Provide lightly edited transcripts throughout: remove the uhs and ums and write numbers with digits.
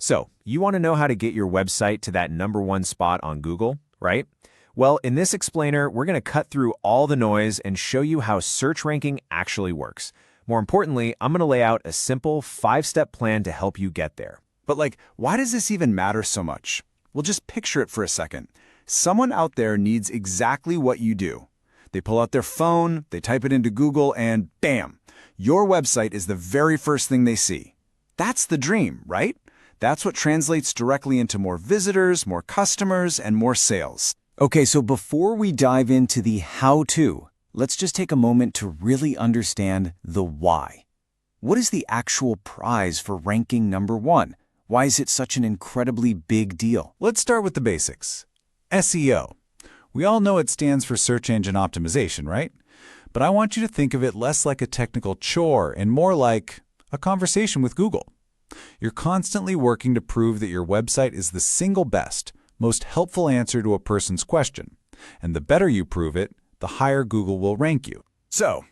So, you want to know how to get your website to that #1 spot on Google, right? Well, in this explainer, we're going to cut through all the noise and show you how search ranking actually works. More importantly, I'm going to lay out a simple 5-step plan to help you get there. But why does this even matter so much? Well, just picture it for a second. Someone out there needs exactly what you do. They pull out their phone, they type it into Google, and bam! Your website is the very first thing they see. That's the dream, right? That's what translates directly into more visitors, more customers, and more sales. Okay, so before we dive into the how-to, let's just take a moment to really understand the why. What is the actual prize for ranking #1? Why is it such an incredibly big deal? Let's start with the basics. SEO. We all know it stands for search engine optimization, right? But I want you to think of it less like a technical chore and more like a conversation with Google. You're constantly working to prove that your website is the single best, most helpful answer to a person's question. And the better you prove it, the higher Google will rank you. So,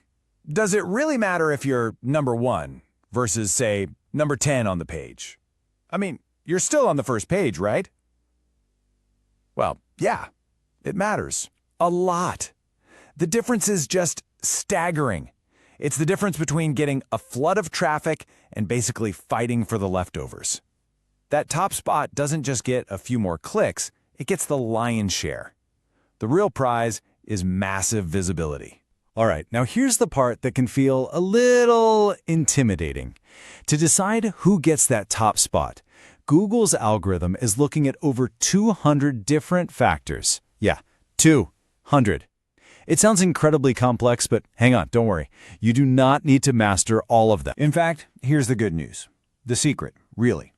does it really matter if you're #1 versus, say, #10 on the page? I mean, you're still on the first page, right? Well, yeah, it matters. A lot. The difference is just staggering. It's the difference between getting a flood of traffic and basically fighting for the leftovers. That top spot doesn't just get a few more clicks, it gets the lion's share. The real prize is massive visibility. All right, now here's the part that can feel a little intimidating. To decide who gets that top spot, Google's algorithm is looking at over 200 different factors. Yeah, 200. It sounds incredibly complex, but hang on, don't worry. You do not need to master all of them. In fact, here's the good news. The secret, really.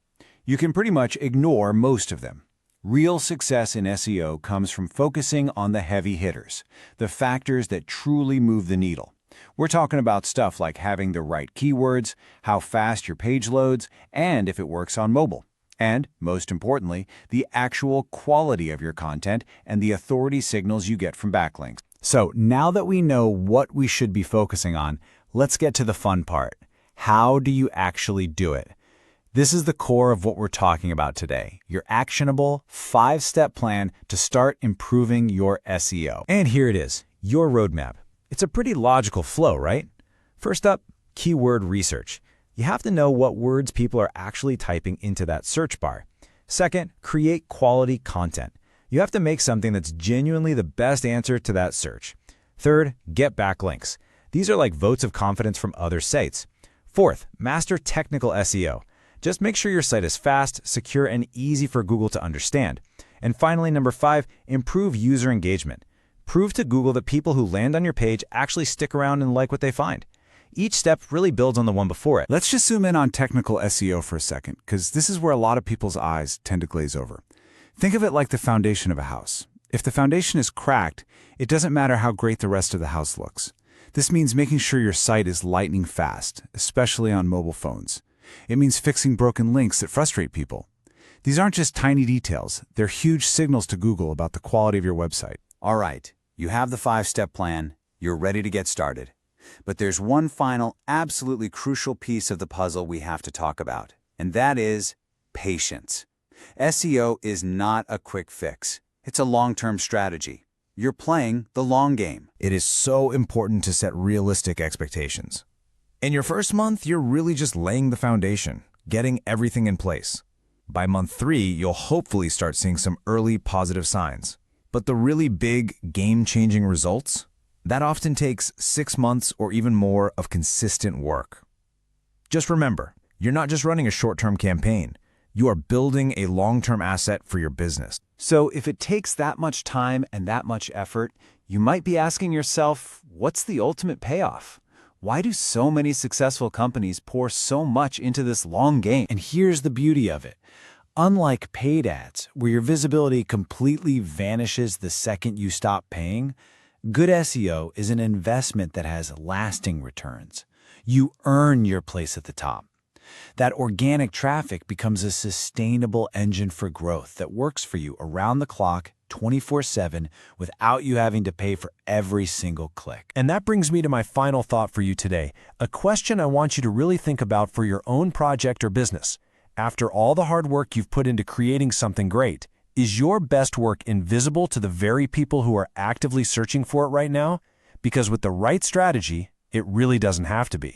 You can pretty much ignore most of them. Real success in SEO comes from focusing on the heavy hitters, the factors that truly move the needle. We're talking about stuff like having the right keywords, how fast your page loads, and if it works on mobile. And, most importantly, the actual quality of your content and the authority signals you get from backlinks. So now that we know what we should be focusing on, let's get to the fun part. How do you actually do it? This is the core of what we're talking about today, your actionable 5-step plan to start improving your SEO. And here it is, your roadmap. It's a pretty logical flow, right? First up, keyword research. You have to know what words people are actually typing into that search bar. Second, create quality content. You have to make something that's genuinely the best answer to that search. Third, get backlinks. These are like votes of confidence from other sites. Fourth, master technical SEO. Just make sure your site is fast, secure, and easy for Google to understand. And finally, number 5, improve user engagement. Prove to Google that people who land on your page actually stick around and like what they find. Each step really builds on the one before it. Let's just zoom in on technical SEO for a second, because this is where a lot of people's eyes tend to glaze over. Think of it like the foundation of a house. If the foundation is cracked, it doesn't matter how great the rest of the house looks. This means making sure your site is lightning fast, especially on mobile phones. It means fixing broken links that frustrate people. These aren't just tiny details, they're huge signals to Google about the quality of your website. All right, you have the 5-step plan, you're ready to get started. But there's one final, absolutely crucial piece of the puzzle we have to talk about, and that is patience. SEO is not a quick fix. It's a long-term strategy. You're playing the long game. It is so important to set realistic expectations. In your first month, you're really just laying the foundation, getting everything in place. By month 3, you'll hopefully start seeing some early positive signs. But the really big, game-changing results? That often takes 6 months or even more of consistent work. Just remember, you're not just running a short-term campaign. You are building a long-term asset for your business. So if it takes that much time and that much effort, you might be asking yourself, what's the ultimate payoff? Why do so many successful companies pour so much into this long game? And here's the beauty of it. Unlike paid ads, where your visibility completely vanishes the second you stop paying, good SEO is an investment that has lasting returns. You earn your place at the top. That organic traffic becomes a sustainable engine for growth that works for you around the clock, 24/7, without you having to pay for every single click. And that brings me to my final thought for you today, a question I want you to really think about for your own project or business. After all the hard work you've put into creating something great, is your best work invisible to the very people who are actively searching for it right now? Because with the right strategy, it really doesn't have to be.